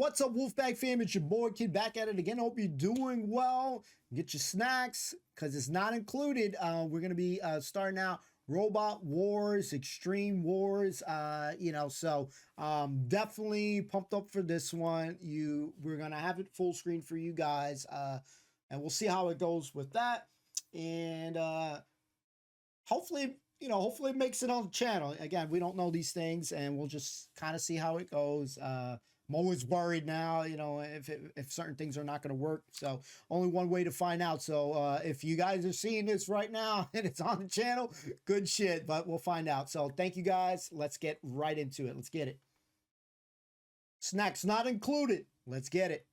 What's up, Wolfpack fam? It's your boy Kid back at it again. Hope you're doing well. Get your snacks because it's not included. We're gonna be starting out Robot Wars, Extreme Wars. So definitely pumped up for this one. We're gonna have it full screen for you guys, and we'll see how it goes with that. And hopefully it makes it on the channel. Again, we don't know these things, and we'll just kind of see how it goes. I'm always worried now, if certain things are not going to work. So only one way to find out. So if you guys are seeing this right now and it's on the channel, good shit, but we'll find out. So thank you guys. Let's get right into it. Let's get it. Snacks not included. Let's get it.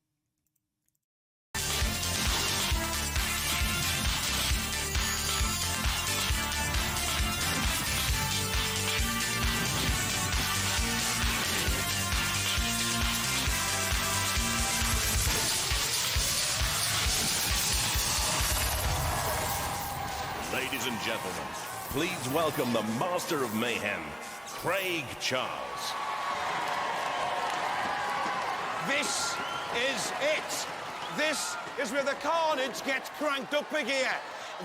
Ladies and gentlemen, please welcome the Master of Mayhem, Craig Charles. This is it. This is where the carnage gets cranked up a gear.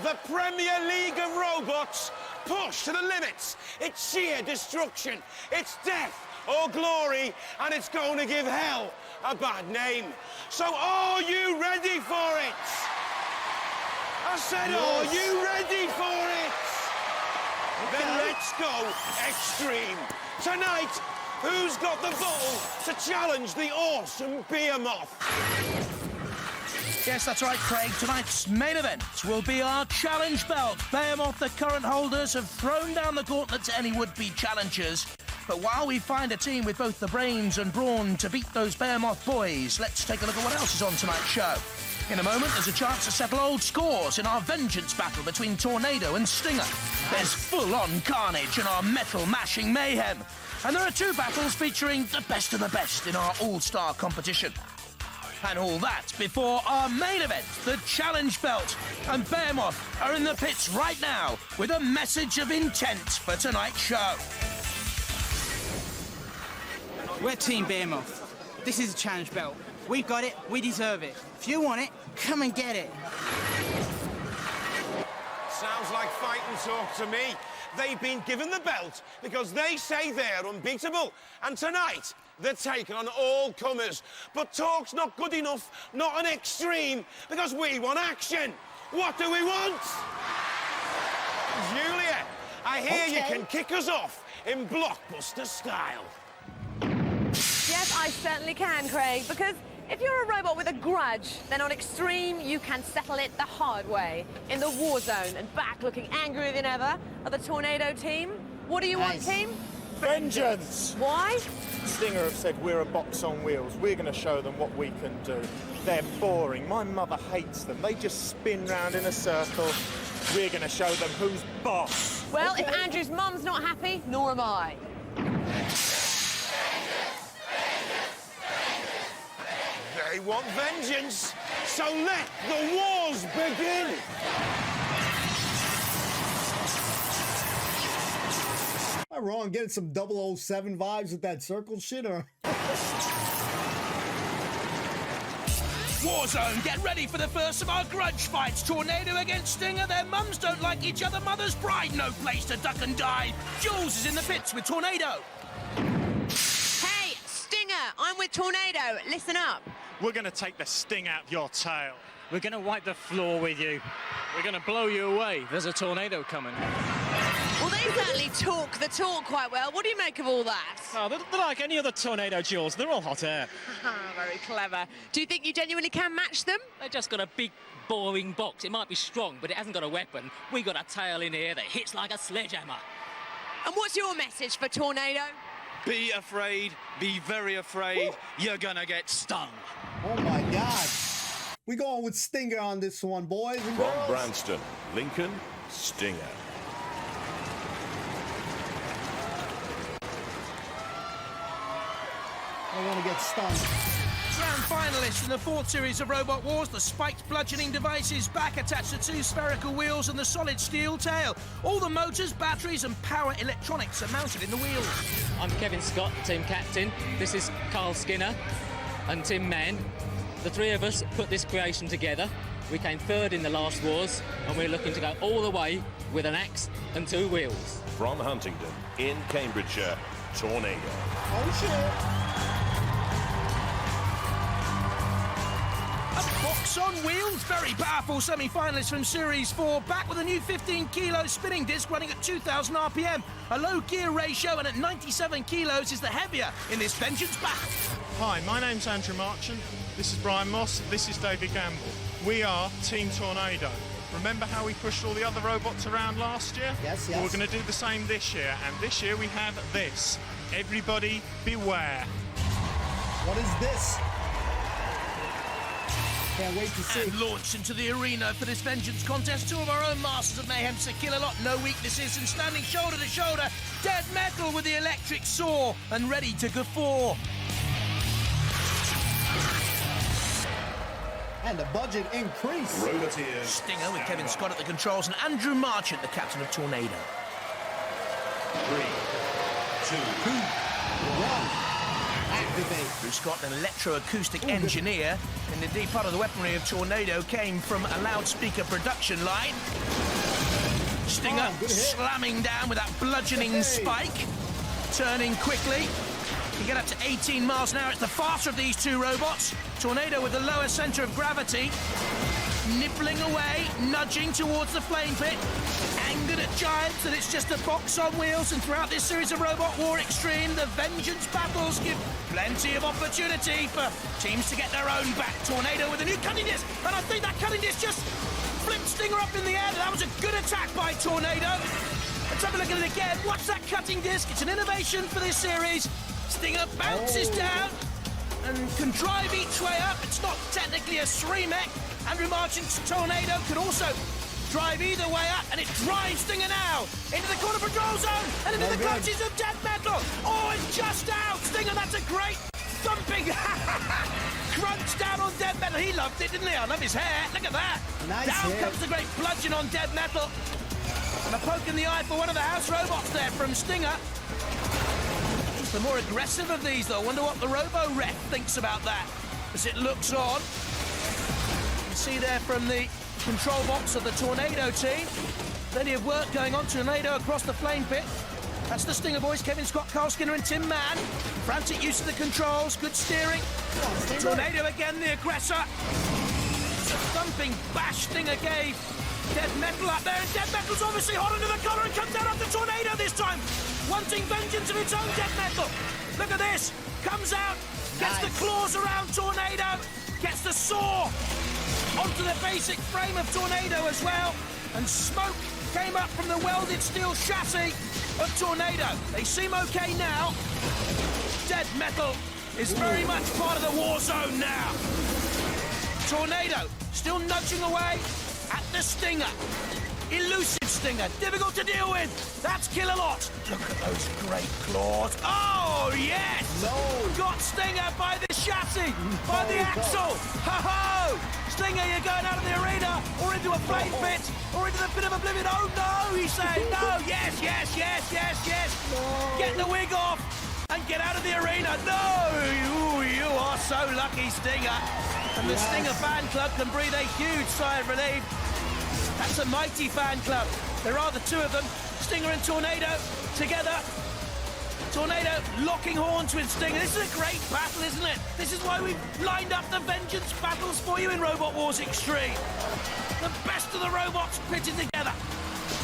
The Premier League of robots pushed to the limits. It's sheer destruction. It's death or glory, and it's going to give hell a bad name. So are you ready for it? I said, yes. Are you ready for it? Okay. Then let's go extreme. Tonight, who's got the ball to challenge the awesome behemoth? Yes, that's right, Craig. Tonight's main event will be our challenge belt. Behemoth, the current holders, have thrown down the gauntlet to any would-be challengers. But while we find a team with both the brains and brawn to beat those Behemoth boys, let's take a look at what else is on tonight's show. In a moment, there's a chance to settle old scores in our vengeance battle between Tornado and Stinger. There's full-on carnage in our metal-mashing mayhem. And there are two battles featuring the best of the best in our all-star competition. And all that before our main event, the challenge belt. And Behemoth are in the pits right now with a message of intent for tonight's show. We're Team Behemoth. This is a challenge belt. We've got it, we deserve it. If you want it, come and get it. Sounds like fighting talk to me. They've been given the belt because they say they're unbeatable. And tonight, they're taking on all comers. But talk's not good enough, not an extreme, because we want action. What do we want? Julia, I hear you can kick us off in blockbuster style. Yes, I certainly can, Craig, because if you're a robot with a grudge, then on Extreme, you can settle it the hard way. In the war zone and back looking angrier than ever are the Tornado team. What do you want, team? Vengeance! Why? Stinger have said we're a box on wheels. We're going to show them what we can do. They're boring. My mother hates them. They just spin round in a circle. We're going to show them who's boss. Well, if Andrew's mum's not happy, nor am I. They want vengeance, so let the wars begin! Am I wrong? Getting some 007 vibes with that circle shit, or? Warzone, get ready for the first of our grudge fights. Tornado against Stinger. Their mums don't like each other. Mother's pride, no place to duck and dive. Jules is in the pits with Tornado. Hey, Stinger, I'm with Tornado. Listen up. We're going to take the sting out of your tail. We're going to wipe the floor with you. We're going to blow you away. There's a tornado coming. Well, they certainly talk the talk quite well. What do you make of all that? Oh, they're like any other tornado, Jules. They're all hot air. Very clever. Do you think you genuinely can match them? They just got a big, boring box. It might be strong, but it hasn't got a weapon. We got a tail in here that hits like a sledgehammer. And what's your message for Tornado? Be afraid, be very afraid, you're gonna get stung. Oh my God. We going with Stinger on this one, boys and girls. From Branston, Lincoln, Stinger. I want to get stung. Grand finalists in the fourth series of Robot Wars, the spiked bludgeoning devices, back attached to two spherical wheels and the solid steel tail. All the motors, batteries and power electronics are mounted in the wheels. I'm Kevin Scott, team captain. This is Carl Skinner. and Tim Mann. The three of us put this creation together. We came third in the last wars, and we're looking to go all the way with an axe and two wheels. From Huntingdon in Cambridgeshire, Tornado. Oh, shit. A box on wheels, very powerful semi-finalist from Series 4, back with a new 15-kilo spinning disc running at 2,000 RPM. A low gear ratio, and at 97 kilos is the heavier in this Vengeance battle. Hi, my name's Andrew Marchant. This is Brian Moss. This is David Gamble. We are Team Tornado. Remember how we pushed all the other robots around last year? Yes, Well, yes. we're going to do the same this year, and this year we have this. Everybody beware. What is this? Can't wait to see. And launched into the arena for this Vengeance contest, two of our own Masters of Mayhem, Sir Kill-A-Lot, no weaknesses, and standing shoulder to shoulder, Dead Metal with the electric saw, and ready to guffaw. And the budget increased. Stinger with Kevin Scott at the controls, and Andrew Marchant, the captain of Tornado. 3, 2, 1. Activate. Drew Scott, an electroacoustic engineer, and indeed part of the weaponry of Tornado came from a loudspeaker production line. Stinger Oh, good hit. slamming down with that bludgeoning spike, turning quickly. You get up to 18 miles an hour. It's the faster of these two robots. Tornado with the lower centre of gravity, nibbling away, nudging towards the flame pit. Angered at Giants that it's just a box on wheels, and throughout this series of Robot War Extreme, the Vengeance battles give plenty of opportunity for teams to get their own back. Tornado with a new cutting disc, and I think that cutting disc just flipped Stinger up in the air. That was a good attack by Tornado. Let's have a look at it again. What's that cutting disc? It's an innovation for this series. Stinger bounces down and can drive each way up. It's not technically a three-mech. Andrew Marchant's Tornado could also drive either way up, and it drives Stinger now into the corner control zone and into the clutches of Dead Metal. Oh, and just out. Stinger, that's a great thumping crunch down on Dead Metal. He loved it, didn't he? I love his hair. Look at that. Nice down hit. comes the great bludgeon on Dead Metal. And a poke in the eye for one of the house robots there from Stinger. He's the more aggressive of these, though. I wonder what the Robo-Ref thinks about that as it looks on. You can see there from the control box of the Tornado team. Plenty of work going on. Tornado across the flame pit. That's the Stinger boys, Kevin Scott, Carl Skinner and Tim Mann. Frantic use of the controls, good steering. Tornado again, the aggressor. It's a thumping bash Stinger gave Dead Metal up there, and Dead Metal's obviously hot under the collar and comes out after Tornado this time, wanting vengeance of its own. Dead Metal, look at this, comes out, gets the claws around Tornado, gets the saw onto the basic frame of Tornado as well, and smoke came up from the welded steel chassis of Tornado. They seem okay now. Dead Metal is very much part of the war zone now. Tornado still nudging away at the Stinger. Elusive Stinger, difficult to deal with. That's Kill-A-Lot. Look at those great claws. Oh, yes! No. Got Stinger by the chassis, by the axle. Ho-ho! Stinger, you're going out of the arena, or into a flame pit, or into the pit of oblivion. Oh, no, he's saying no. Yes, yes, yes, yes, yes. No. Get the wig off and get out of the arena. No! Ooh, you are so lucky, Stinger. And the Stinger fan club can breathe a huge sigh of relief. That's a mighty fan club. There are the two of them, Stinger and Tornado, together. Tornado locking horns with Stinger. This is a great battle, isn't it? This is why we've lined up the Vengeance battles for you in Robot Wars Extreme. The best of the robots pitted together.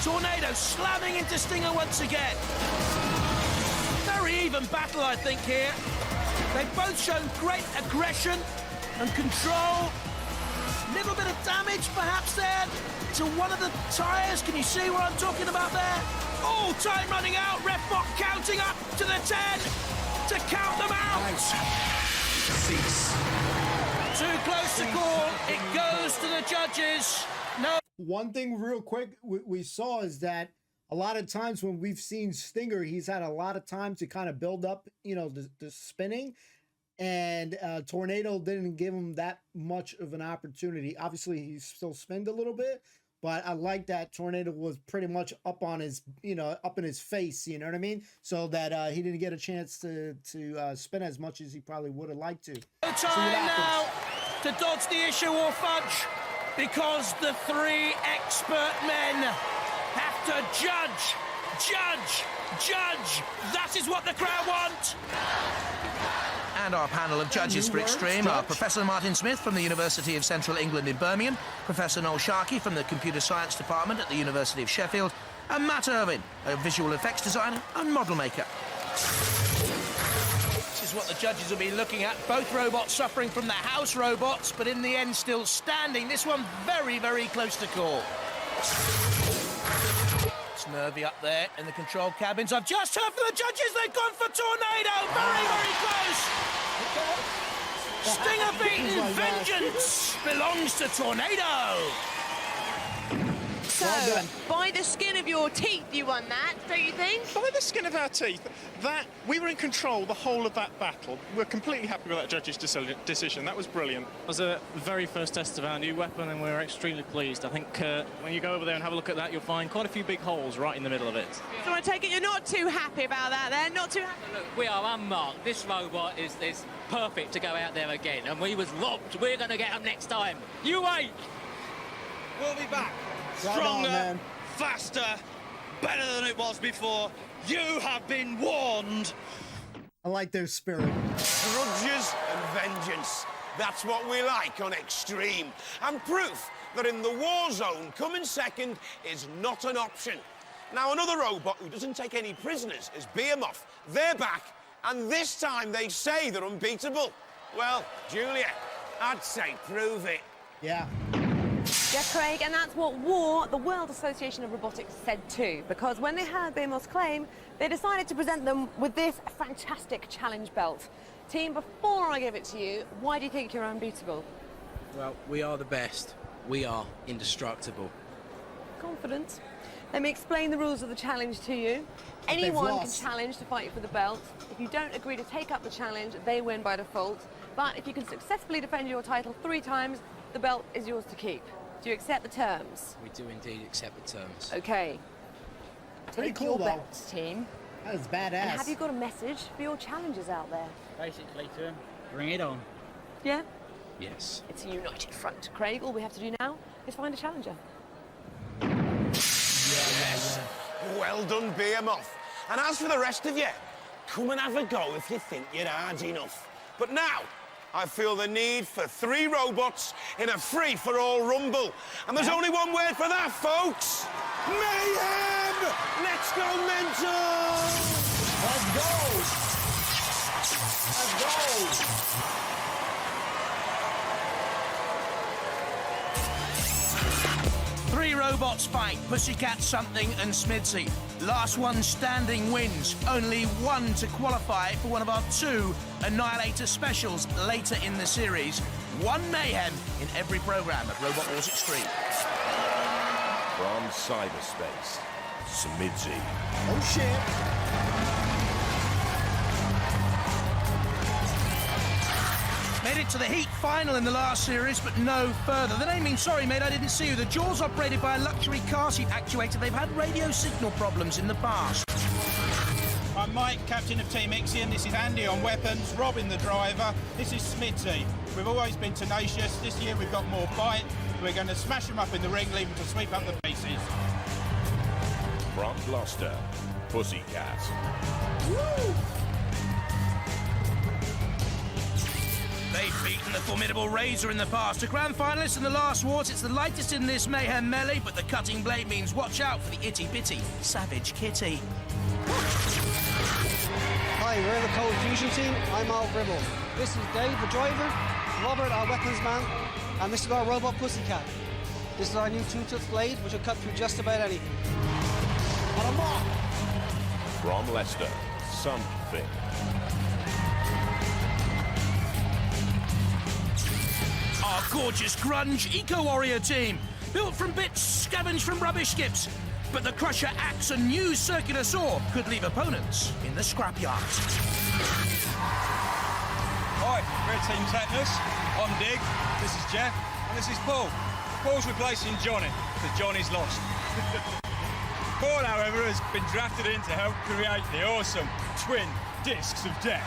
Tornado slamming into Stinger once again. Very even battle, I think, here. They've both shown great aggression and control. Little bit of damage, perhaps, there to one of the tyres. Can you see what I'm talking about there? Oh, time running out. Ref bot counting up to the 10 to count them out. Nice. Too close to call. It goes to the judges. No. One thing real quick we saw is that a lot of times when we've seen Stinger, he's had a lot of time to kind of build up, the spinning. And Tornado didn't give him that much of an opportunity. Obviously, he still spinned a little bit, but I like that Tornado was pretty much up on his, up in his face, you know what I mean? So that he didn't get a chance to spin as much as he probably would have liked to. No time now to dodge the issue or fudge, because the three expert men have to judge. That is what the crowd want. And our panel of judges for Extreme are Professor Martin Smith from the University of Central England in Birmingham, Professor Noel Sharkey from the Computer Science Department at the University of Sheffield, and Matt Irwin, a visual effects designer and model maker. This is what the judges will be looking at. Both robots suffering from the house robots, but in the end still standing. This one very, very close to call. It's nervy up there in the control cabins. I've just heard from the judges, they've gone for Tornado. Very, very close. Stinger beaten. Vengeance belongs to Tornado. So, by the skin of your teeth, you won that, don't you think? By the skin of our teeth. We were in control the whole of that battle. We're completely happy with that judge's decision. That was brilliant. It was a very first test of our new weapon, and we're extremely pleased. I think when you go over there and have a look at that, you'll find quite a few big holes right in the middle of it. So I take it you're not too happy about that then? Not too happy? Look, we are unmarked. This robot is perfect to go out there again, and we was robbed. We're going to get them next time. You wait. We'll be back. Stronger, faster, better than it was before. You have been warned. I like their spirit. Grudges and vengeance. That's what we like on Extreme. And proof that in the war zone, coming second is not an option. Now, another robot who doesn't take any prisoners is Behemoth. They're back, and this time they say they're unbeatable. Well, Julia, I'd say prove it. Yeah. Yeah, Craig, and that's what the World Association of Robotics said too, because when they heard Behemoth's claim, they decided to present them with this fantastic challenge belt. Team, before I give it to you, why do you think you're unbeatable? Well, we are the best. We are indestructible. Confident. Let me explain the rules of the challenge to you. Anyone can challenge to fight for the belt. If you don't agree to take up the challenge, they win by default. But if you can successfully defend your title 3 times, the belt is yours to keep. Do you accept the terms? We do indeed accept the terms. Okay. Pretty Take cool, your though. belts, team. That is badass. And have you got a message for your challengers out there? Basically to him, bring it on. Yeah? Yes. It's a united front. Craig, all we have to do now is find a challenger. Yes. Well done, Behemoth. And as for the rest of you, come and have a go if you think you're hard enough. But now, I feel the need for 3 robots in a free-for-all rumble. And there's only one word for that, folks. Mayhem! Let's go mental! Let's go! Let's go! 3 robots fight, Pussycat, Something and Smidsy. Last one standing wins. Only one to qualify for one of our 2 Annihilator specials later in the series. 1 Mayhem in every programme of Robot Wars Extreme. From cyberspace, Smidsy. Oh shit! Made it to the heat final in the last series, but no further. The name means sorry, mate, I didn't see you. The Jaws operated by a luxury car seat actuator. They've had radio signal problems in the past. I'm Mike, captain of Team Ixion. This is Andy on weapons, Robin the driver. This is Smidsy. We've always been tenacious. This year we've got more bite. We're going to smash them up in the ring, leave them to sweep up the pieces. From Gloucester, Pussycat. Woo! They've beaten the formidable Razor in the past. A grand finalist in the last wars. It's the lightest in this Mayhem melee, but the cutting blade means watch out for the itty-bitty Savage Kitty. Hi, we're the Cold Fusion team. I'm Al Gribble. This is Dave, the driver, Robert, our weapons man, and this is our robot Pussycat. This is our new 2-tooth blade, which will cut through just about anything. From Leicester, Something. Our gorgeous grunge eco-warrior team, built from bits scavenged from rubbish skips. But the Crusher axe and new circular saw could leave opponents in the scrapyard. Hi, we're Team Tetanus. I'm Dig, this is Jeff, and this is Paul. Paul's replacing Johnny, because Johnny's lost. Paul, however, has been drafted in to help create the awesome twin discs of death.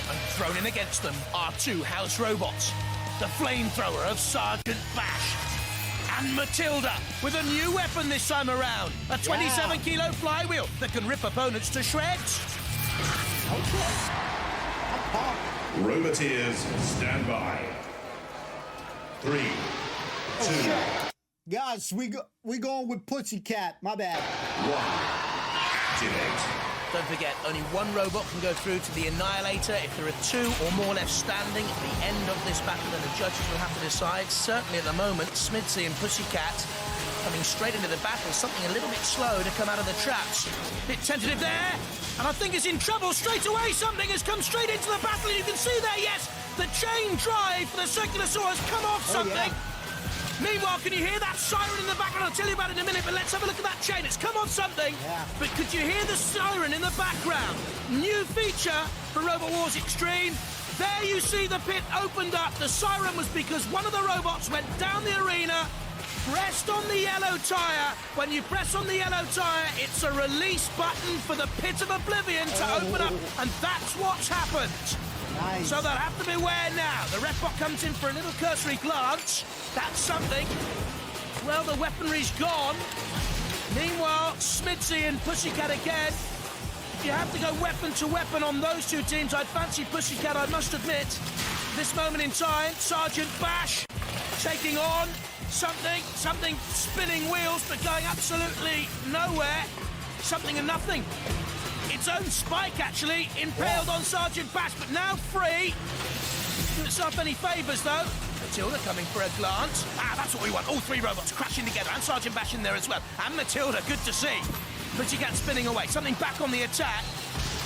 And thrown in against them are two house robots. The flamethrower of Sergeant Bash. And Matilda with a new weapon this time around. A 27-kilo flywheel that can rip opponents to shreds. Roboteers, stand by. 3, 2. Guys, we going with Pussycat. My bad. 1. Activate. Don't forget, only one robot can go through to the Annihilator. If there are two or more left standing at the end of this battle, then the judges will have to decide. Certainly at the moment, Smidzy and Pussycat coming straight into the battle. Something a little bit slow to come out of the traps. Bit tentative there, and I think it's in trouble straight away. Something has come straight into the battle, and you can see there, yes, the chain drive for the Circular Saw has come off something. Yeah. Meanwhile, can you hear that siren in the background? I'll tell you about it in a minute, but let's have a look at that chain. It's come on something. Yeah. But could you hear the siren in the background? New feature for Robot Wars Extreme. There you see the pit opened up. The siren was because one of the robots went down the arena, pressed on the yellow tyre. When you press on the yellow tyre, it's a release button for the pit of oblivion to open up, and that's what's happened. Nice. So they'll have to beware now. The ref bot comes in for a little cursory glance. That's something. Well, the weaponry's gone. Meanwhile, Smidzy and Pussycat again. If you have to go weapon to weapon on those two teams, I'd fancy Pussycat, I must admit. This moment in time, Sergeant Bash taking on something spinning wheels, but going absolutely nowhere. Something and nothing. Its own spike, actually, impaled on Sergeant Bash, but now free. Do itself any favours, though. Matilda coming for a glance. That's what we want. All three robots crashing together, and Sergeant Bash in there as well. And Matilda, good to see. Pussycat spinning away. Something back on the attack.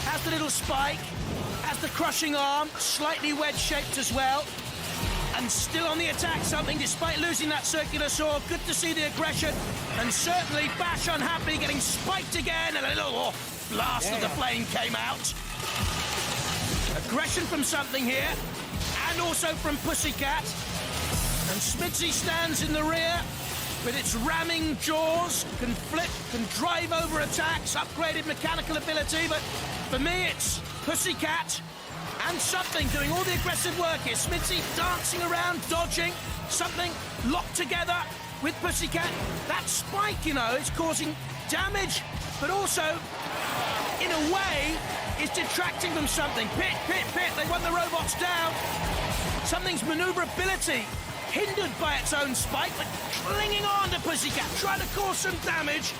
Has the little spike. Has the crushing arm. Slightly wedge-shaped as well. And still on the attack, something, despite losing that Circular Saw. Good to see the aggression. And certainly Bash unhappy, getting spiked again. And a little blast of the flame came out. Aggression from something here. And also from Pussycat. And Smidzy stands in the rear with its ramming jaws. Can flip, can drive over attacks. Upgraded mechanical ability. But for me, it's Pussycat and something doing all the aggressive work here. Smidzy dancing around, dodging. Something locked together with Pussycat. That spike, you know, is causing damage, but also, in a way, is detracting from something. Pit. They want the robots down. Something's maneuverability hindered by its own spike, but clinging on to Pussycat, trying to cause some damage.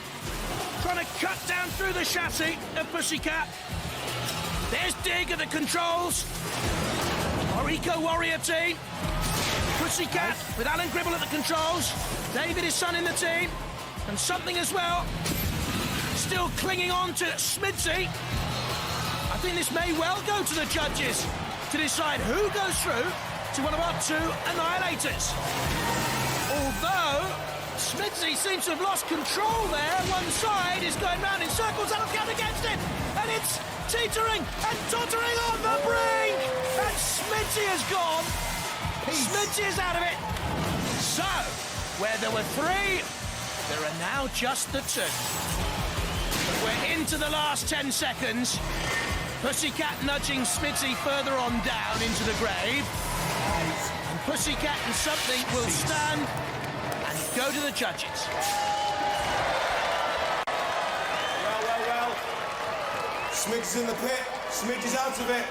Trying to cut down through the chassis of Pussycat. There's Dig at the controls. Our Eco-Warrior team. Pussycat with Alan Gribble at the controls. David, his son, in the team. And something as well. Still clinging on to Smidzy. I think this may well go to the judges to decide who goes through to one of our two Annihilators. Although Smidzy seems to have lost control there. One side is going round in circles. That'll count against it. And it's teetering and tottering on the brink. And Smidzy has gone. Smidzy is out of it. So, where there were three, there are now just the two. But we're into the last 10 seconds. Pussycat nudging Smidzy further on down into the grave. And Pussycat and something will stand and go to the judges. Well. Smidgy's in the pit. Smidgy's out of it.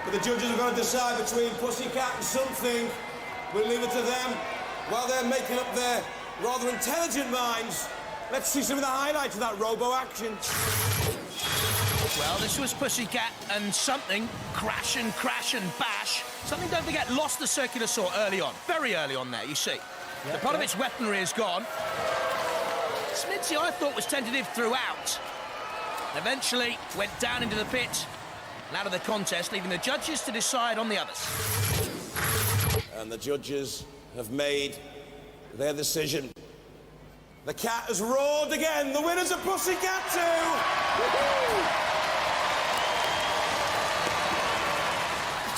But the judges are going to decide between Pussycat and something. We'll leave it to them. While they're making up their rather intelligent minds, let's see some of the highlights of that robo action. Well, this was Pussycat and something. Crash and bash. Something, don't forget, lost the Circular Saw early on. Very early on there, you see. The part of its weaponry is gone. Smidzy, I thought, was tentative throughout. Eventually went down into the pit and out of the contest, leaving the judges to decide on the others. And the judges have made their decision. The cat has roared again. The winners are Pussycat 2.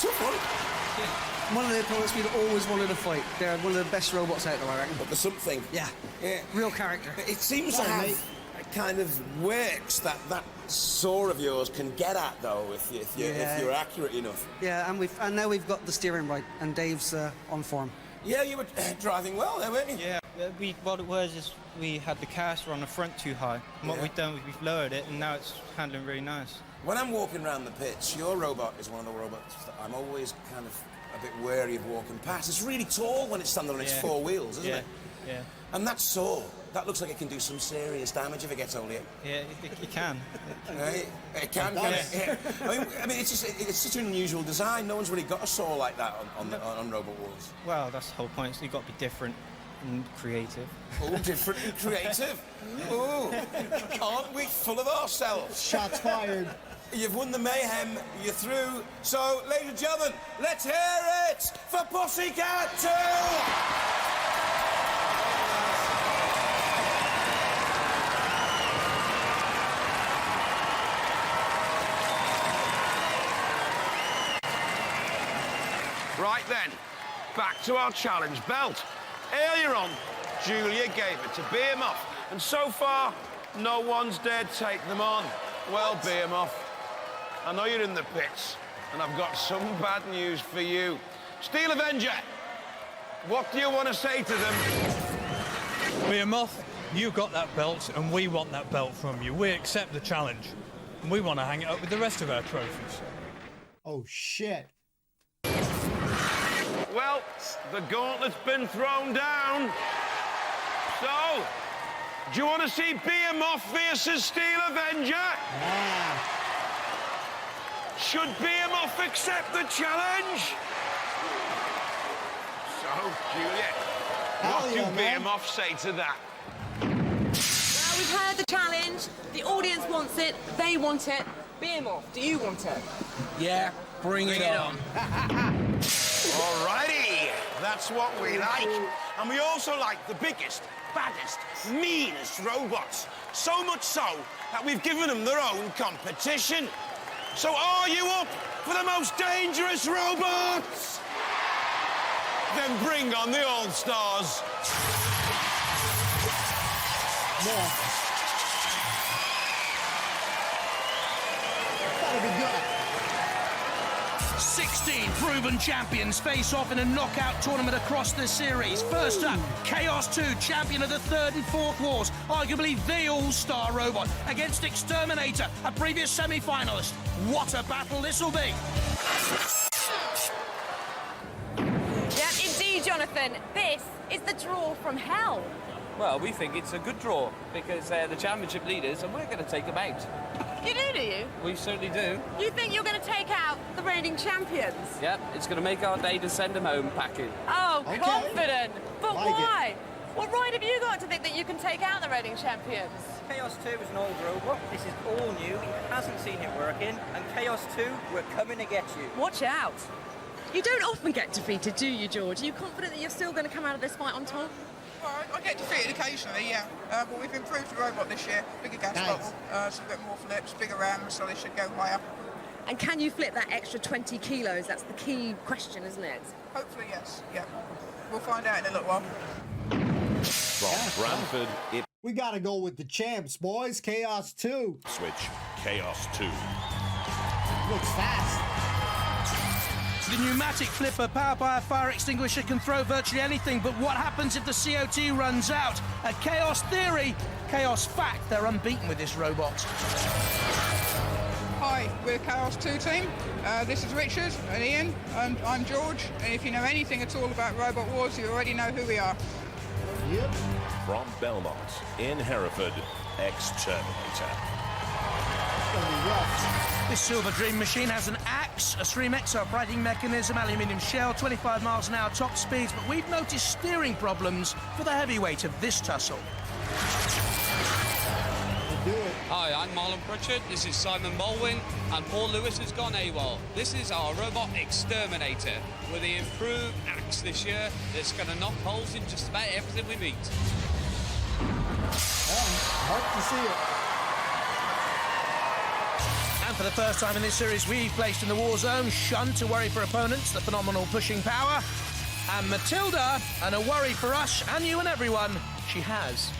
Tough one. one of the opponents we'd always wanted to fight. They're one of the best robots out there, I reckon. But there's something. Yeah. Yeah. Real character. It seems to have a kind of works that saw of yours can get at, though, if you're accurate enough. Yeah, and now we've got the steering right, and Dave's on form. Yeah, you were driving well there, weren't you? Yeah. What it was is we had the caster on the front too high. And what we've done is we've lowered it, and now it's handling really nice. When I'm walking around the pitch, your robot is one of the robots that I'm always kind of a bit wary of walking past. It's really tall when it's standing on its four wheels, isn't it? Yeah. And that saw, that looks like it can do some serious damage if it gets hold of you. Yeah, it can. It can it? Yeah. I mean, it's such an unusual design. No one's really got a saw like that on Robot Wars. Well, that's the whole point. So you've got to be different and creative. Oh, different and creative. Oh, aren't we full of ourselves? Shots fired. You've won the Mayhem, you're through. So, ladies and gentlemen, let's hear it for Pussycat 2! Right then, back to our challenge belt. Earlier on, Julia gave it to Behemoth, and so far, no one's dared take them on. Well, Behemoth, I know you're in the pits, and I've got some bad news for you. Steel Avenger, what do you want to say to them? Behemoth, you got that belt, and we want that belt from you. We accept the challenge, and we want to hang it up with the rest of our trophies. Oh, shit. Well, the gauntlet's been thrown down. So, do you want to see Behemoth versus Steel Avenger? Should Behemoth accept the challenge? So, Juliet, what do Behemoth say to that? Well, we've heard the challenge. The audience wants it. They want it. Behemoth, do you want it? Yeah, bring it on. Alrighty, that's what we like. And we also like the biggest, baddest, meanest robots. So much so that we've given them their own competition. So are you up for the most dangerous robots? Then bring on the All-Stars. More. That'll be good. 16 proven champions face off in a knockout tournament across the series. First up, Chaos 2, champion of the 3rd and 4th Wars, arguably the all-star robot, against Exterminator, a previous semi-finalist. What a battle this will be. Yeah, indeed, Jonathan. This is the draw from hell. Well, we think it's a good draw because they're the championship leaders and we're going to take them out. You do you? We certainly do. You think you're going to take out the reigning champions? Yep, it's going to make our day to send them home packing. Oh, Okay. confident. But Like why? What right have you got to think that you can take out the reigning champions? Chaos 2 is an old robot. This is all new. He hasn't seen it working. And Chaos 2, we're coming to get you. Watch out. You don't often get defeated, do you, George? Are you confident that you're still going to come out of this fight on top? Well, I get defeated occasionally, yeah. But we've improved the robot this year. Bigger gas bubble, so a bit more flips, bigger rams, so they should go higher. And can you flip that extra 20 kilos? That's the key question, isn't it? Hopefully, yes. Yeah. We'll find out in a little while. From Bradford, We gotta go with the champs, boys. Chaos 2. Switch Chaos 2. Looks fast. The pneumatic flipper powered by a fire extinguisher can throw virtually anything, but what happens if the CO2 runs out? A Chaos theory, Chaos fact, they're unbeaten with this robot. Hi, we're Chaos 2 team. This is Richard and Ian, and I'm George. And if you know anything at all about Robot Wars, you already know who we are. Yep. From Belmont in Hereford, Exterminator. This Silver Dream machine has an axe, a Stream-X operating mechanism, aluminium shell, 25 miles an hour top speeds, but we've noticed steering problems for the heavyweight of this tussle. Hi, I'm Marlon Pritchard, this is Simon Mulwin, and Paul Lewis has gone AWOL. This is our robot Exterminator, with the improved axe this year that's going to knock holes in just about everything we meet. Hope to see it. For the first time in this series, we placed in the war zone Shunt to worry for opponents, the phenomenal pushing power, and Matilda, and a worry for us and you and everyone. She has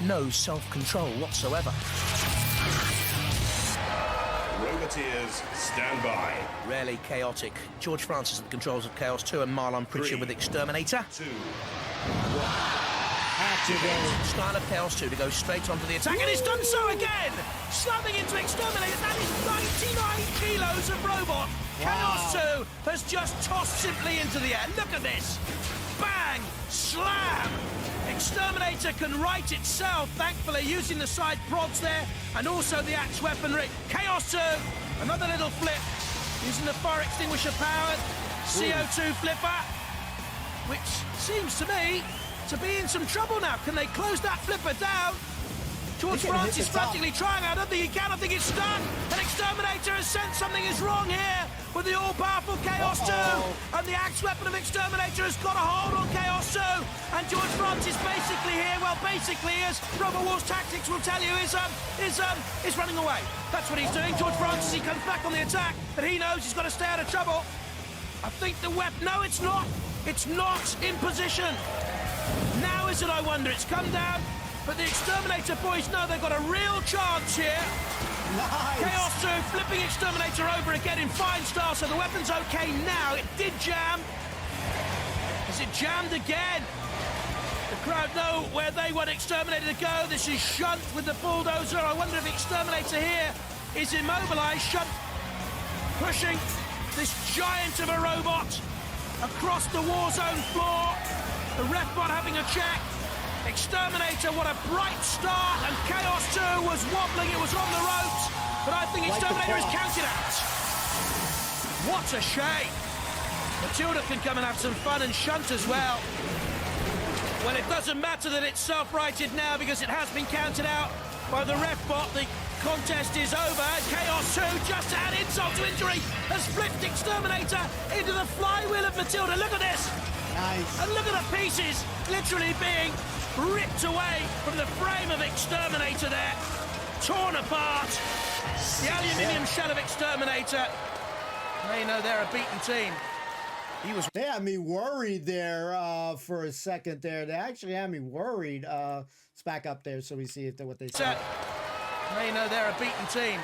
no self-control whatsoever. Roboteers, stand by. Rarely chaotic. George Francis at the controls of Chaos 2 and Marlon Pritchard with Exterminator. 2, 1. Style of Chaos 2 to go straight onto the attack, and it's done so again! Slamming into Exterminator, that is 99 kilos of robot! Chaos 2 has just tossed simply into the air. Look at this! Bang! Slam! Exterminator can right itself, thankfully, using the side prods there, and also the axe weaponry. Chaos 2, another little flip, using the fire extinguisher powered CO2 flipper, which seems to me to be in some trouble now. Can they close that flipper down? George Francis frantically trying. I don't think he can. I think it's stuck. An Exterminator has sensed something is wrong here with the all-powerful Chaos 2. And the axe weapon of Exterminator has got a hold on Chaos 2. And George Francis basically here, well, basically, as Robot Wars Tactics will tell you, is running away. That's what he's doing. George Francis, he comes back on the attack, but he knows he's got to stay out of trouble. I think the weapon... No, it's not. It's not in position. Now is it, I wonder? It's come down, but the Exterminator boys know they've got a real chance here. Nice. Chaos 2 flipping Exterminator over again in fine style, so the weapon's okay now. It did jam. Has it jammed again? The crowd know where they want Exterminator to go. This is Shunt with the bulldozer. I wonder if Exterminator here is immobilized. Shunt pushing this giant of a robot across the war zone floor. The ref bot having a check. Exterminator, what a bright start, and Chaos 2 was wobbling, it was on the ropes, but I think Exterminator is counted out. What a shame. Matilda can come and have some fun, and Shunt as well. Well, it doesn't matter that it's self-righted now because it has been counted out by the ref bot. The contest is over. Chaos 2, just to add insult to injury, has flipped Exterminator into the flywheel of Matilda. Look at this. Nice. And look at the pieces literally being ripped away from the frame of Exterminator there. Torn apart. The aluminium shell of Exterminator. They know they're a beaten team. They had me worried there for a second there. They actually had me worried. Let's back up there so we see if what they said. They know they're a beaten team.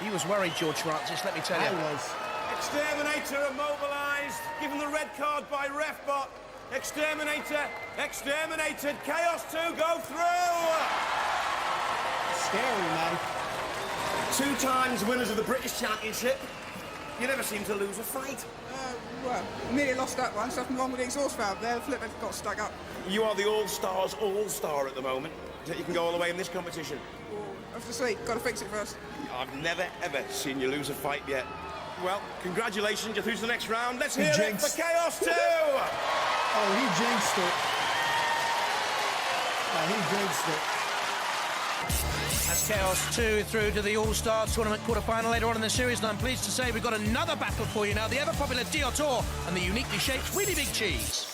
He was worried, George Francis, let me tell you. I was. Exterminator immobilised, given the red card by Refbot. Exterminator, exterminated. Chaos 2 go through. Scary, man. 2 times winners of the British Championship. You never seem to lose a fight. Well, nearly lost that one. Something wrong with the exhaust valve there. The flipper got stuck up. You are the All-Stars All-Star at the moment. So you can go all the way in this competition. I have to see. Got to fix it first. I've never, ever seen you lose a fight yet. Well, congratulations, you're through to the next round. Let's hear it for Chaos 2! Oh, he jinxed it. He jinxed it. That's Chaos 2 through to the All-Star Tournament quarter-final later on in the series, and I'm pleased to say we've got another battle for you now. The ever-popular Diotoir and the uniquely shaped Wheelie Big Cheese.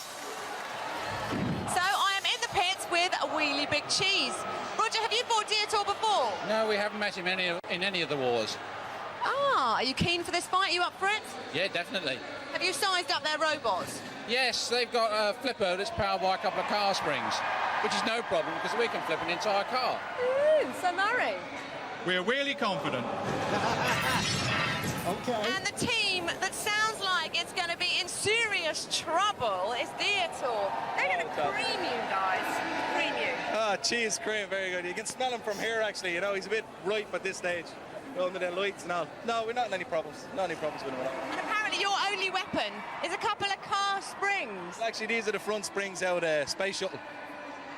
So I am in the pits with a Wheelie Big Cheese. Roger, have you fought Diotoir before? No, we haven't met him in any of the wars. Ah, are you keen for this fight? Are you up for it? Yeah, definitely. Have you sized up their robots? Yes, they've got a flipper that's powered by a couple of car springs, which is no problem because we can flip an entire car. Ooh, so Murray. We're really confident. Okay. And the team that sounds like it's going to be in serious trouble is Diotoir. They're going to cream you guys. Cream you. Ah, cheese cream, very good. You can smell him from here, actually. You know, he's a bit ripe at this stage. Under the lights and all. No, we're not in any problems. Not any problems with him at all. And apparently your only weapon is a couple of car springs. Actually, these are the front springs out of the space shuttle.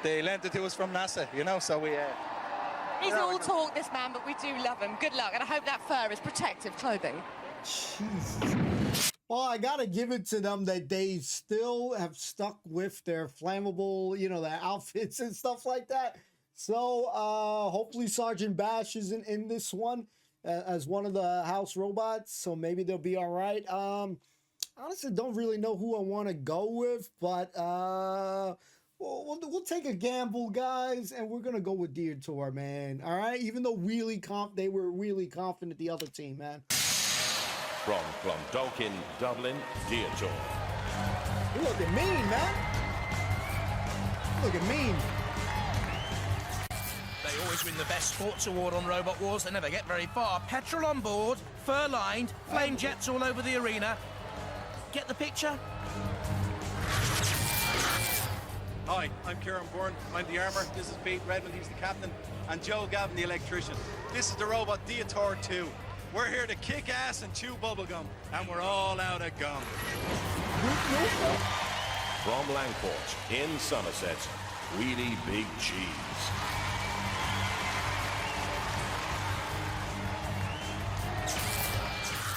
They lent it to us from NASA, you know, so we... He's all talk, this man, but we do love him. Good luck, and I hope that fur is protective clothing. Jesus. Well, I gotta give it to them that they still have stuck with their flammable, you know, their outfits and stuff like that. So hopefully Sergeant Bash isn't in this one as one of the house robots, so maybe they'll be all right. Honestly, don't really know who I want to go with, but we'll take a gamble, guys, and we're gonna go with Diotoir, man. All right, even though they were really confident the other team, man. From Clondalkin, Dublin, Diotoir. You looking mean, man. Looking mean. They always win the best sports award on Robot Wars. They never get very far. Petrol on board, fur-lined, flame jets all over the arena. Get the picture? Hi, I'm Kieran Byrne. I'm the armour. This is Pete Redmond, he's the captain. And Joe Gavin, the electrician. This is the robot Diotoir 2. We're here to kick ass and chew bubblegum. And we're all out of gum. From Langport in Somerset, Wheelie Big Cheese.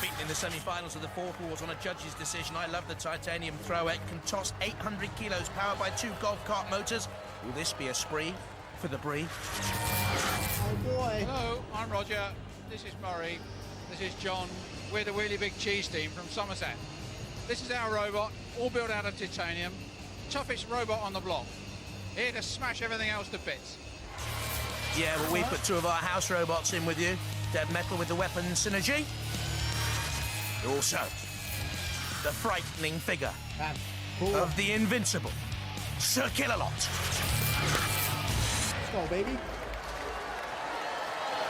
Beaten in the semi-finals of the Fourth Wars on a judge's decision. I love the titanium throw-it. Can toss 800 kilos, powered by 2 golf cart motors. Will this be a spree for the Brie? Oh boy. Hello, I'm Roger. This is Murray. This is John. We're the Wheelie Big Cheese team from Somerset. This is our robot, all built out of titanium. Toughest robot on the block. Here to smash everything else to bits. Yeah, well, we put 2 of our house robots in with you. Dead Metal with the weapon synergy. Also, the frightening figure of the invincible Sir Kill-A-Lot. Let's go, baby.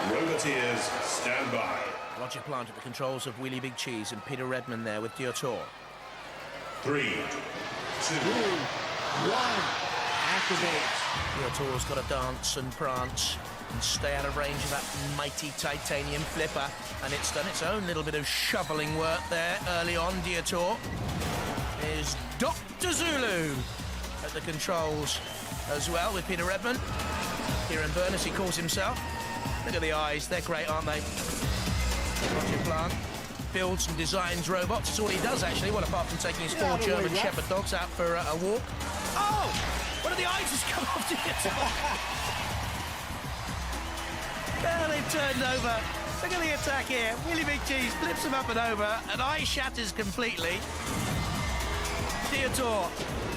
Roboteers, stand by. Roger Plant at the controls of Wheelie Big Cheese and Peter Redmond there with Diotoir. 3, 2, 1. Activate. Diotoir's got to dance and prance and stay out of range of that mighty titanium flipper. And it's done its own little bit of shoveling work there early on. Diotoir is Dr. Zulu at the controls as well with Peter Redmond. Kieran Byrne, as he calls himself. Look at the eyes, they're great, aren't they? Roger Plant builds and designs robots. That's all he does, actually. Well, apart from taking his 4 German Shepherd dogs out for a walk. Oh! One of the eyes has come off to it. Well, they've turned over. Look at the attack here. Wheelie Big Cheese flips him up and over, and eye shatters completely. Diotoir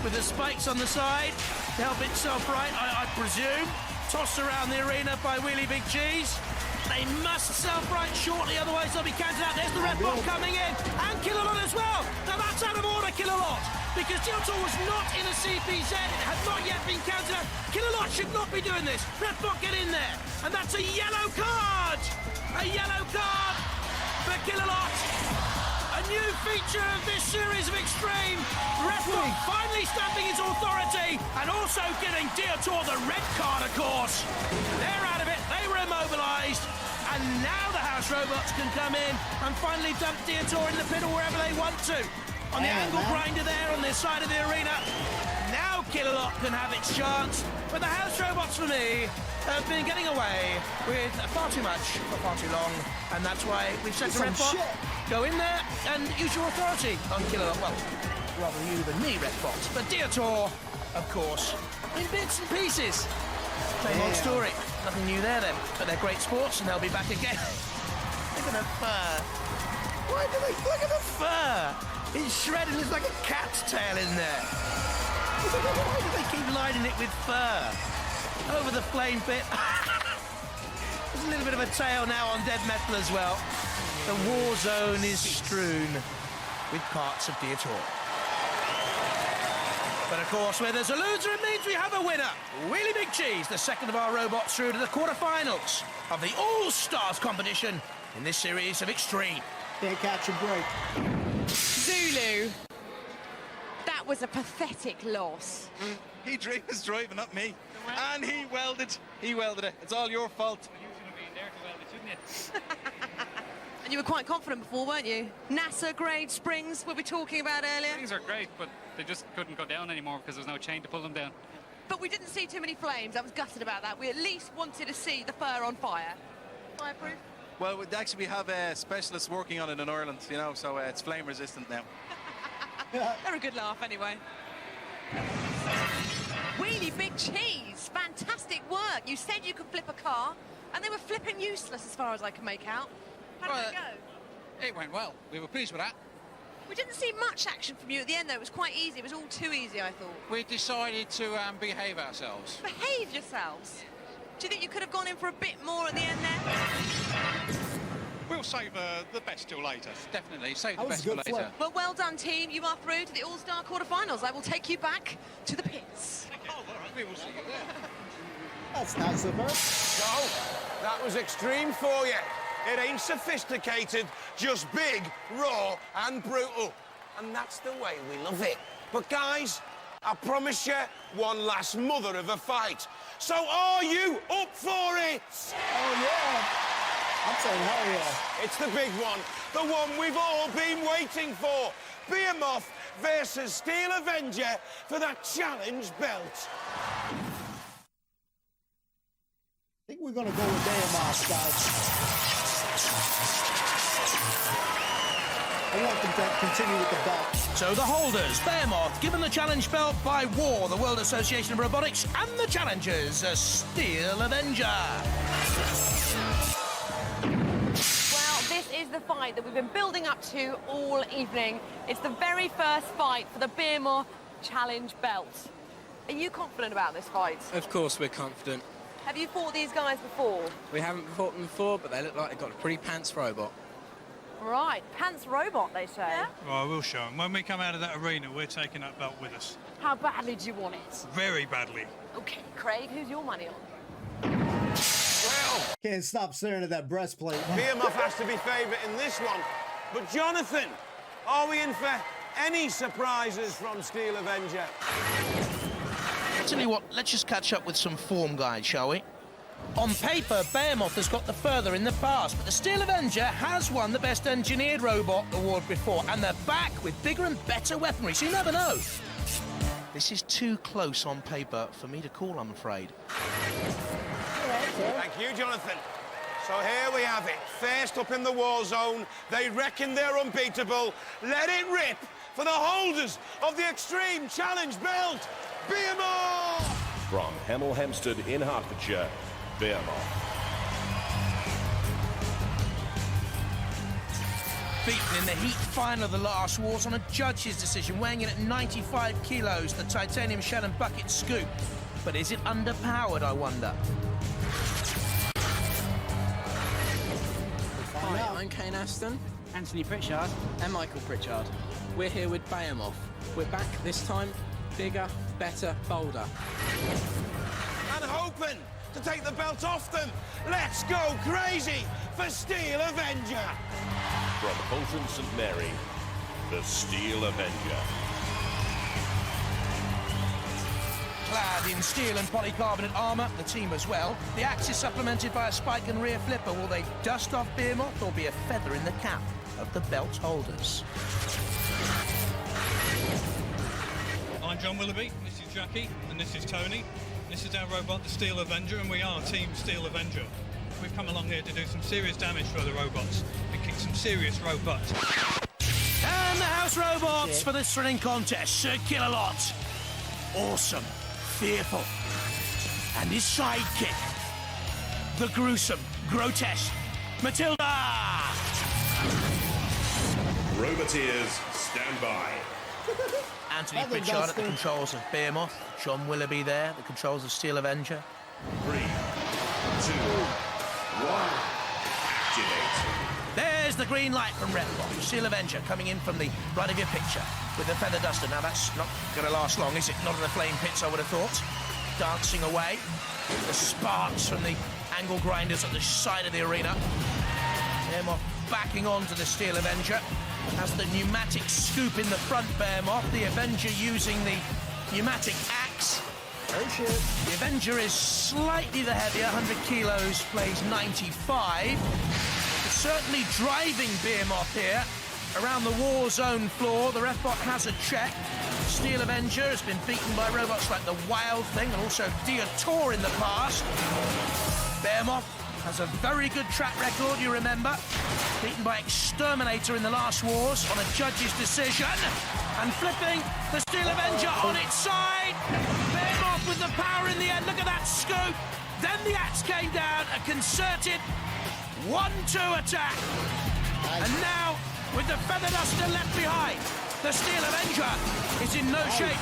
with the spikes on the side to help itself right, I presume. Tossed around the arena by Wheelie Big Cheese. They must self-right shortly, otherwise they'll be counted out. There's the red bomb coming in, and Kill-A-Lot as well. Now that's out of order, Kill-A-Lot, because Diotoir was not in a CPZ. It had not yet been counted out. Kill-A-Lot should not be doing this. Red bot, get in there, and that's a yellow card. A yellow card for Kill-A-Lot. A new feature of this series of Extreme. Red bot finally stamping his authority, and also giving Diotoir the red card, of course. They're out of it. They were immobilised. And now the house robots can come in and finally dump Diotoir in the pit or wherever they want to. On the angle grinder there on this side of the arena. Now Kill-A-Lot can have its chance. But the house robots, for me, have been getting away with far too much for far too long. And that's why we've set the red bot. Go in there and use your authority on Kill-A-Lot. Well, rather you than me, red bot. But Diotoir, of course, in bits and pieces. Same old story. Nothing new there then, but they're great sports and they'll be back again. Look at the fur. Why do they look at the fur? It's shredded, it's like a cat's tail in there. Why do they keep lining it with fur? Over the flame pit. There's a little bit of a tail now on Dead Metal as well. The war zone is strewn with parts of Diotoir. But of course, where there's a loser, it means we have a winner. Wheelie Big Cheese, the second of our robots through to the quarterfinals of the All-Stars competition in this series of Extreme. Can't catch a break. Zulu, that was a pathetic loss. He was driving, not me. And he welded it. It's all your fault. You should have been there to weld it, shouldn't you? And you were quite confident before, weren't you? NASA grade springs, we were talking about earlier. Springs are great, but they just couldn't go down anymore because there's no chain to pull them down. But we didn't see too many flames. I was gutted about that. We at least wanted to see the fur on fire. Fireproof? Well, we have specialists working on it in Ireland, you know, so it's flame resistant now. They're a good laugh anyway. Wheelie Big Cheese, fantastic work. You said you could flip a car, and they were flipping useless as far as I can make out. How did it go? It went well. We were pleased with that. We didn't see much action from you at the end, though. It was quite easy. It was all too easy, I thought. We decided to behave ourselves. Behave yourselves. Do you think you could have gone in for a bit more at the end there? We'll save the best till later. Definitely, save the best till later. Well, well done, team. You are through to the All-Star quarterfinals. I will take you back to the pits. Oh, all right, we will see you there. That's nice of her. So, that was extreme for you. It ain't sophisticated, just big, raw and brutal. And that's the way we love it. But guys, I promise you one last mother of a fight. So are you up for it? Oh, yeah. I'm saying hell yeah. It's the big one, the one we've all been waiting for. Behemoth versus Steel Avenger for that challenge belt. I think we're going to go with Behemoth, guys. I want them to continue with the belt. So the holders, Behemoth, given the challenge belt by WAR, the World Association of Robotics, and the challengers, a Steel Avenger. Well, this is the fight that we've been building up to all evening. It's the very first fight for the Behemoth Challenge belt. Are you confident about this fight? Of course we're confident. Have you fought these guys before? We haven't fought them before, but they look like they've got a pretty pants robot. Right, pants robot, they say. Yeah? Well, we'll show them. When we come out of that arena, we're taking that belt with us. How badly do you want it? Very badly. Okay, Craig, who's your money on? Well, can't stop staring at that breastplate. Behemoth has to be favourite in this one. But Jonathan, are we in for any surprises from Steel Avenger? Tell you what, let's just catch up with some form guides, shall we? On paper, Behemoth has got the further in the past, but the Steel Avenger has won the Best Engineered Robot award before, and they're back with bigger and better weaponry, so you never know. This is too close on paper for me to call, I'm afraid. Thank you, Jonathan. So here we have it. First up in the war zone. They reckon they're unbeatable. Let it rip for the holders of the Extreme Challenge belt. Behemoth! From Hemel Hempstead in Hertfordshire, Behemoth. Beaten in the heat final of the last wars on a judge's decision, weighing in at 95 kilos, the titanium shell and bucket scoop. But is it underpowered, I wonder? Hi, I'm Kane Aston, Anthony Pritchard, and Michael Pritchard. We're here with Behemoth. We're back this time, bigger, better, bolder. And hoping to take the belt off them. Let's go crazy for Steel Avenger. From Holton St Mary, the Steel Avenger. Clad in steel and polycarbonate armour, the team as well. The axe is supplemented by a spike and rear flipper. Will they dust off Behemoth or be a feather in the cap of the belt holders? I'm John Willoughby, this is Jackie, and this is Tony. This is our robot, the Steel Avenger, and we are Team Steel Avenger. We've come along here to do some serious damage for the robots and kick some serious robots. And the house robots for this thrilling contest. Sir Kill-A-Lot. Awesome. Fearful. And his sidekick. The gruesome, grotesque Matilda! Roboteers, stand by. Anthony Pritchard at the controls of Behemoth. John Willoughby there, the controls of Steel Avenger. 3, 2, 1, activate. There's the green light from Redbox. Steel Avenger coming in from the right of your picture with the feather duster. Now that's not going to last long, is it? Not in the flame pits, I would have thought. Dancing away. The sparks from the angle grinders at the side of the arena. Behemoth backing on to the Steel Avenger. Has the pneumatic scoop in the front, Behemoth. The Avenger using the pneumatic axe. Oh shit. The Avenger is slightly the heavier, 100 kilos, plays 95. But certainly driving Behemoth here. Around the war zone floor, the Refbot has a check. Steel Avenger has been beaten by robots like the Wild Thing and also Diotoir in the past. Behemoth has a very good track record, you remember. Beaten by Exterminator in the last wars on a judge's decision. And flipping the Steel Avenger on its side. Behemoth with the power in the end. Look at that scoop. Then the axe came down. A concerted 1-2 attack. And now with the feather duster left behind. The Steel Avenger is in no shape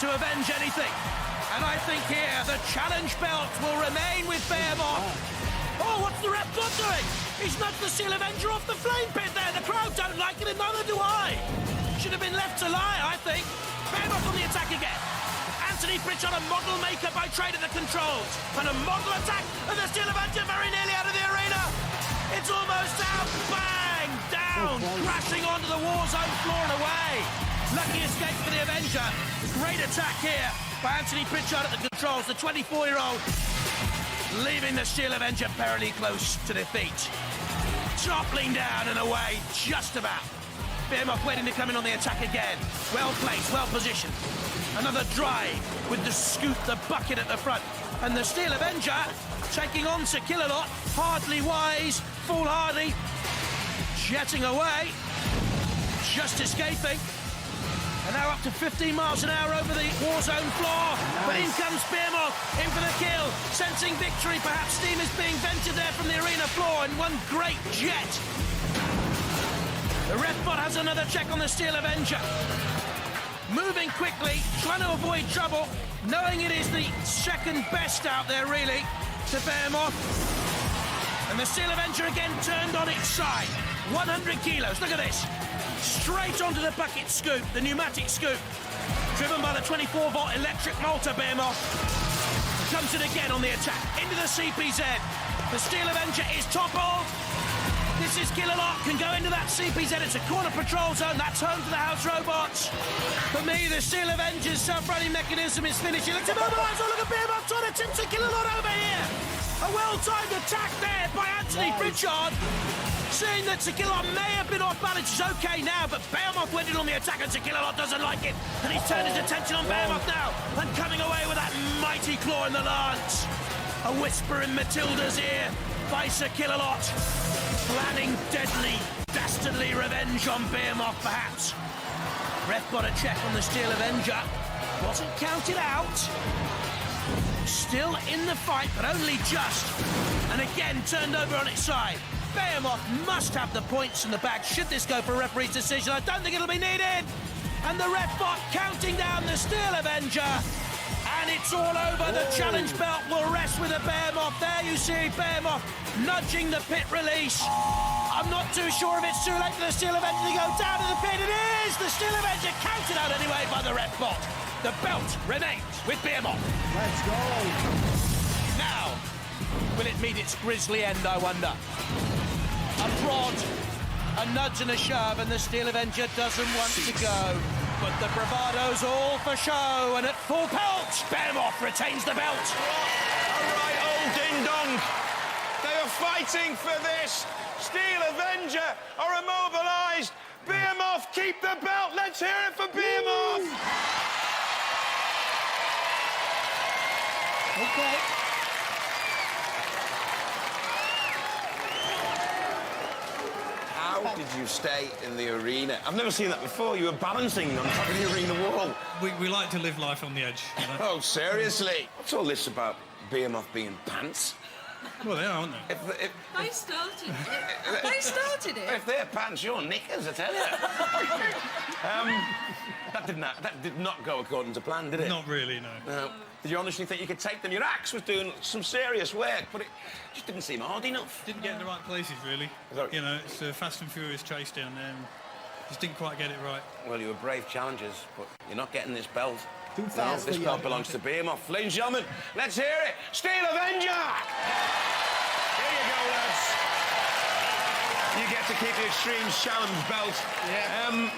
to avenge anything. And I think here the challenge belt will remain with Behemoth. Oh, what's the ref not doing? He's nudged the Steel Avenger off the flame pit there. The crowd don't like it, and neither do I. Should have been left to lie, I think. Behemoth on the attack again. Anthony Pritchard, a model maker by trade at the controls. And a model attack of the Steel Avenger very nearly out of the arena. It's almost out. Bang! Down. Crashing onto the war zone floor and away. Lucky escape for the Avenger. Great attack here by Anthony Pritchard at the controls, the 24-year-old, leaving the Steel Avenger perilously close to defeat. Toppling down and away, just about. Behemoth waiting to come in on the attack again. Well placed, well positioned. Another drive with the scoop, the bucket at the front. And the Steel Avenger taking on Sir Killalot, hardly wise, foolhardy, jetting away, just escaping. And now up to 15 miles an hour over the war zone floor. Nice. But in comes Behemoth, in for the kill. Sensing victory, perhaps steam is being vented there from the arena floor, and one great jet. The ref bot has another check on the Steel Avenger. Moving quickly, trying to avoid trouble, knowing it is the second best out there, really, to Behemoth. And the Steel Avenger again turned on its side. 100 kilos, look at this. Straight onto the bucket scoop, the pneumatic scoop. Driven by the 24-volt electric motor, Behemoth. Comes in again on the attack, into the CPZ. The Steel Avenger is toppled. This is Killalot, can go into that CPZ. It's a corner patrol zone, that's home to the house robots. For me, the Steel Avenger's self-running mechanism is finishing. Look at mobilise, oh look at Behemoth trying to tip to Killalot over here. A well-timed attack there by Anthony Pritchard. Seeing that Sir Killalot may have been off balance, is okay now, but Behemoth went in on the attack and Sir Killalot doesn't like it. And he's turned his attention on Behemoth now and coming away with that mighty claw in the lance. A whisper in Matilda's ear by Sir Killalot, planning deadly, dastardly revenge on Behemoth, perhaps. Ref got a check on the Steel Avenger. Wasn't counted out. Still in the fight, but only just. And again, turned over on its side. Behemoth must have the points in the bag. Should this go for a referee's decision? I don't think it'll be needed. And the ref bot counting down the Steel Avenger. And it's all over. The challenge belt will rest with a Behemoth. There you see Behemoth nudging the pit release. I'm not too sure if it's too late for the Steel Avenger to go down to the pit. It is! The Steel Avenger counted out anyway by the ref bot. The belt remains with Behemoth. Let's go. Now, will it meet its grisly end, I wonder? A prod, a nudge and a shove, and the Steel Avenger doesn't want to go. But the bravado's all for show, and at full pelt, Behemoth retains the belt. All right, old ding-dong. They are fighting for this. Steel Avenger are immobilised. Behemoth, keep the belt. Let's hear it for Behemoth. Okay. How did you stay in the arena? I've never seen that before. You were balancing on top of the arena wall. We like to live life on the edge, you know? Oh, seriously? What's all this about Behemoth being pants? Well, they are, aren't they? They started it. They started it. If they're pants, you're knickers, I tell you. That did not go according to plan, did it? Not really, no. Did you honestly think you could take them? Your axe was doing some serious work, but it just didn't seem hard enough. Didn't get in the right places, really. You know, it's a fast and furious chase down there. And just didn't quite get it right. Well, you were brave challengers, but you're not getting this belt. Too fast. This belt belongs to Behemoth. Ladies and gentlemen, let's hear it. Steel Avenger! Here you go, lads. You get to keep the Extreme Challenge belt. Yeah.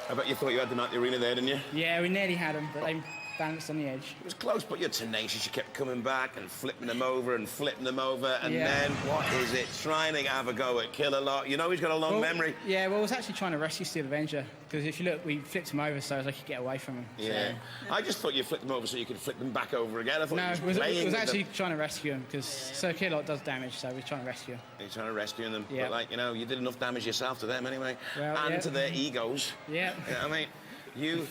I bet you thought you had them at the arena there, didn't you? Yeah, we nearly had them, but they balanced on the edge. It was close, but you're tenacious. You kept coming back and flipping them over and flipping them over. And then, what is it? Trying to have a go at Killalot. You know he's got a long memory. Yeah, well, I was actually trying to rescue Steel Avenger, because if you look, we flipped him over so I could get away from him. Yeah. So. I just thought you flipped them over so you could flip them back over again. I thought No, you was it was actually trying to rescue him, because Sir Killalot does damage, so we're trying to rescue him. You're trying to rescue them. Yeah. But, like, you know, you did enough damage yourself to them anyway. Well, and to their egos. Yeah. You know what I mean? You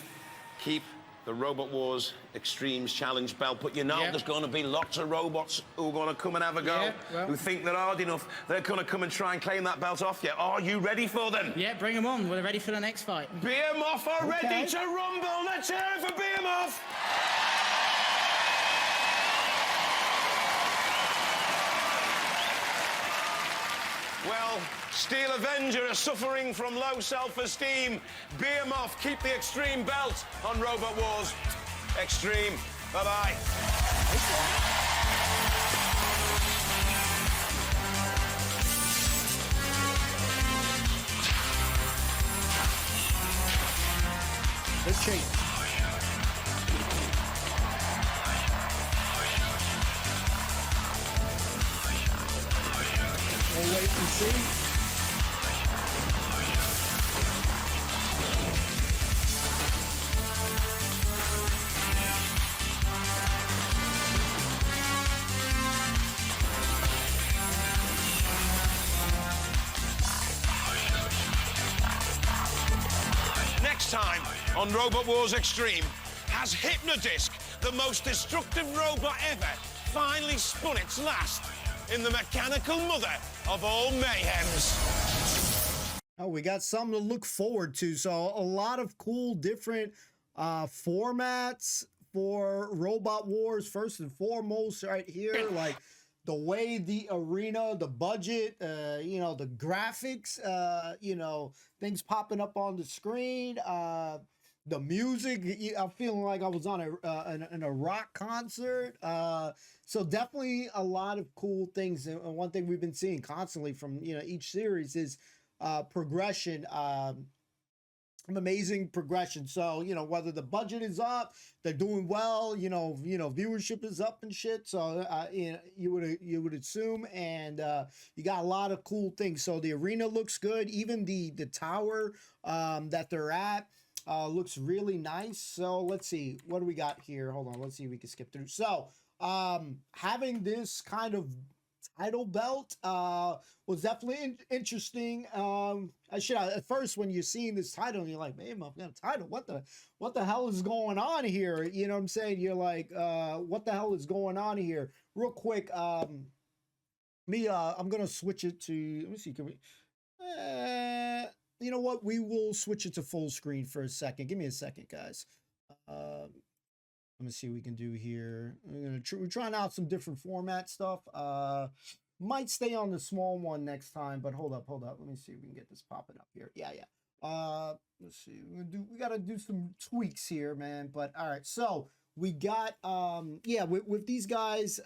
keep the Robot Wars Extremes Challenge belt, but you know there's going to be lots of robots who are going to come and have a go, who think they're hard enough. They're going to come and try and claim that belt off you. Are you ready for them? Yeah, bring them on. We're ready for the next fight. Behemoth are ready to rumble. Let's hear it for Behemoth. Well, Steel Avenger are suffering from low self-esteem. Behemoth keep the Extreme belt on Robot Wars Extreme. Bye-bye. Let's change. We'll wait and see. Next time on Robot Wars Extreme, has Hypnodisc, the most destructive robot ever, finally spun its last in the mechanical mother of all mayhems? Oh, we got something to look forward to. So a lot of cool different formats for Robot Wars. First and foremost, right here, like the way the arena, the budget, you know, the graphics, you know, things popping up on the screen, the music. I'm feeling like I was on in a rock concert. So definitely a lot of cool things. And one thing we've been seeing constantly from, you know, each series is progression, amazing progression. So, you know, whether the budget is up, they're doing well, you know, viewership is up and shit. So, you know, you would assume, and you got a lot of cool things. So the arena looks good. Even the tower that they're at looks really nice. So let's see, what do we got here? Hold on, let's see if we can skip through. So having this kind of title belt was definitely interesting. At first when you're seeing this title, you're like, man, I've got a title. What the hell is going on here? You know what I'm saying? You're like, what the hell is going on here? Real quick, I'm gonna switch it to, let me see, can we, you know what? We will switch it to full screen for a second. Give me a second, guys. Let me see what we can do here. We're trying out some different format stuff. Might stay on the small one next time, but hold up. Let me see if we can get this popping up here. Yeah. Let's see. We gotta do some tweaks here, man. But all right. So we got with these guys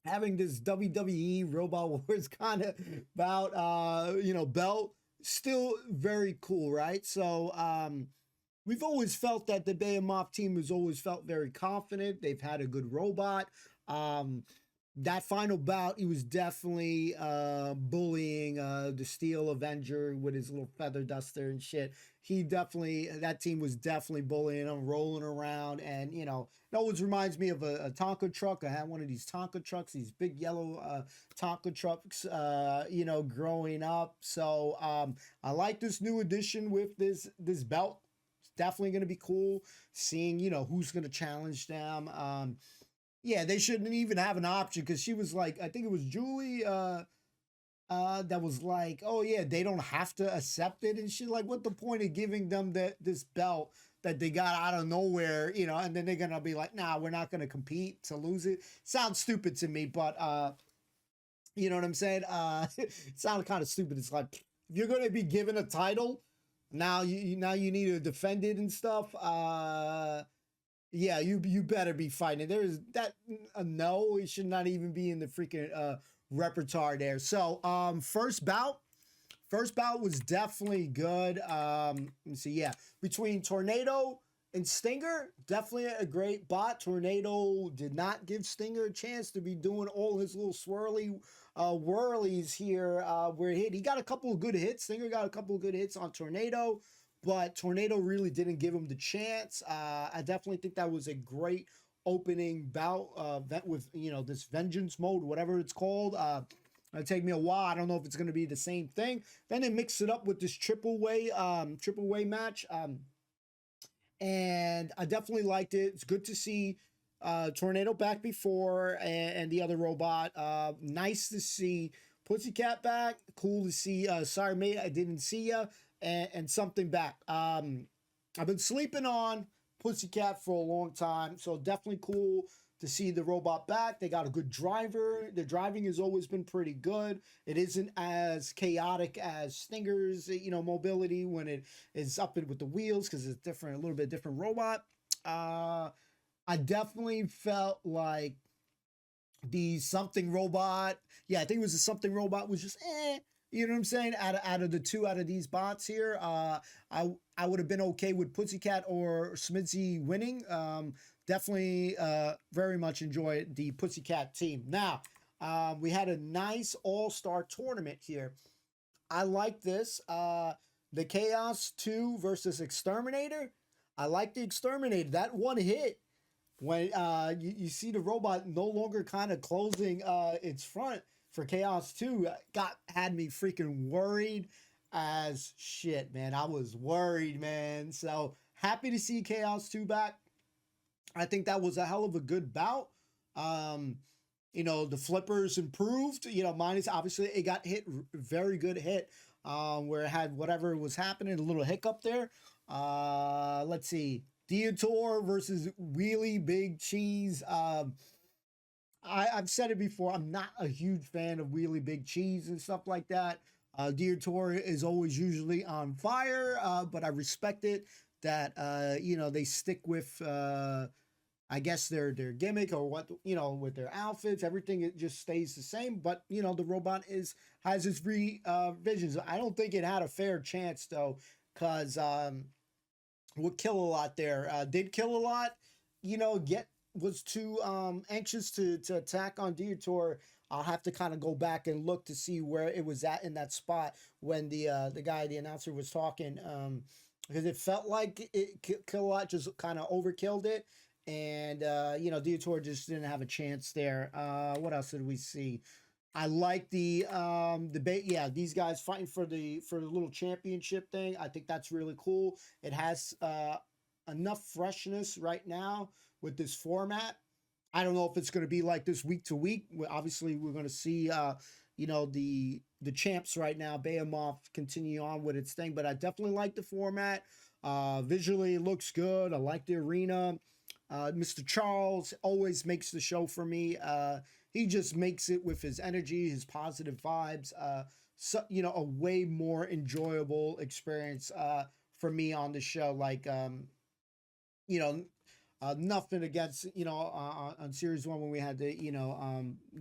having this WWE Robot Wars kind of about belt, still very cool, right? So we've always felt that the Behemoth team has always felt very confident. They've had a good robot. That final bout, he was definitely bullying the Steel Avenger with his little feather duster and shit. That team was definitely bullying him, rolling around, and it always reminds me of a Tonka truck. I had one of these Tonka trucks, these big yellow Tonka trucks, growing up. So I like this new addition with this belt. It's definitely going to be cool seeing, who's going to challenge them. Yeah, they shouldn't even have an option, because she was like, I think it was Julie that was like, oh yeah, they don't have to accept it and shit. Like, what the point of giving them this belt that they got out of nowhere, and then they're gonna be like, nah, we're not gonna compete to lose it. Sounds stupid to me, but you know what I'm saying? It sounded kind of stupid. It's like, if you're gonna be given a title, now you need to defend it and stuff. Yeah, you better be fighting. There's that no, it should not even be in the freaking repertoire there. So first bout was definitely good. Let me see. Yeah, between Tornado and Stinger, definitely a great bot. Tornado did not give Stinger a chance to be doing all his little swirly whirlies here. Where he got a couple of good hits. Stinger got a couple of good hits on Tornado, but Tornado really didn't give him the chance. I definitely think that was a great opening bout with this vengeance mode, whatever it's called. It'll take me a while. I don't know if it's going to be the same thing. Then they mix it up with this triple way match. and I definitely liked it. It's good to see Tornado back before and the other robot. Nice to see Pussycat back. Cool to see Sorry Mate, I Didn't See Ya, and something back. I've been sleeping on Pussycat for a long time, so definitely cool to see the robot back. They got a good driver. The driving has always been pretty good. It isn't as chaotic as Stinger's, mobility when it is up with the wheels, because it's different, a little bit different robot. I definitely felt like the something robot, I think it was the something robot, was just you know what I'm saying? Out of the two out of these bots here, I would have been okay with Pussycat or Smitzy winning. Definitely very much enjoy the Pussycat team. Now, we had a nice all-star tournament here. I like this. The Chaos 2 versus Exterminator. I like the Exterminator. That one hit when you see the robot no longer kind of closing its front for Chaos 2 had me freaking worried as shit, man. I was worried, man. So happy to see Chaos 2 back. I think that was a hell of a good bout. The flippers improved, minus obviously it got hit, very good hit, where it had whatever was happening, a little hiccup there. Let's see. Diotoir versus Wheelie Big Cheese. I've said it before. I'm not a huge fan of Wheelie Big Cheese and stuff like that. Diotoir is always usually on fire, but I respect it that they stick with I guess their gimmick or what with their outfits. Everything it just stays the same. But the robot has its visions. I don't think it had a fair chance though, because would Kill a Lot there did Kill a Lot. Was too anxious to attack on Diotoir. I'll have to kind of go back and look to see where it was at in that spot when the announcer was talking, because it felt like Kill a Lot just kind of overkilled it, and Diotoir just didn't have a chance there. What else did we see? I like the debate. Yeah, these guys fighting for the little championship thing. I think that's really cool. It has enough freshness right now with this format. I don't know if it's going to be like this week to week. Obviously, we're going to see, the champs right now, Behemoth, continue on with its thing. But I definitely like the format. Visually, it looks good. I like the arena. Mr. Charles always makes the show for me. He just makes it with his energy, his positive vibes. A way more enjoyable experience for me on the show. Like, nothing against on series 1 when we had the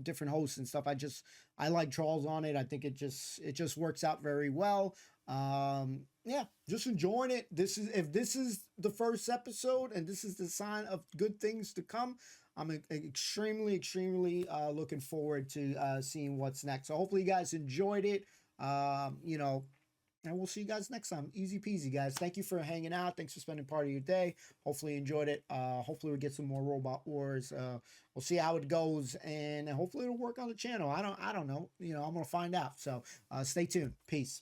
different hosts and stuff. I like Charles on it. I think it just works out very well. Just enjoying it. If this is the first episode and this is the sign of good things to come, I'm extremely looking forward to seeing what's next. So hopefully you guys enjoyed it. And we'll see you guys next time. Easy peasy, guys. Thank you for hanging out. Thanks for spending part of your day. Hopefully you enjoyed it. Hopefully we'll get some more Robot Wars. We'll see how it goes, and hopefully it'll work on the channel. I don't know. I'm gonna find out. So stay tuned. Peace.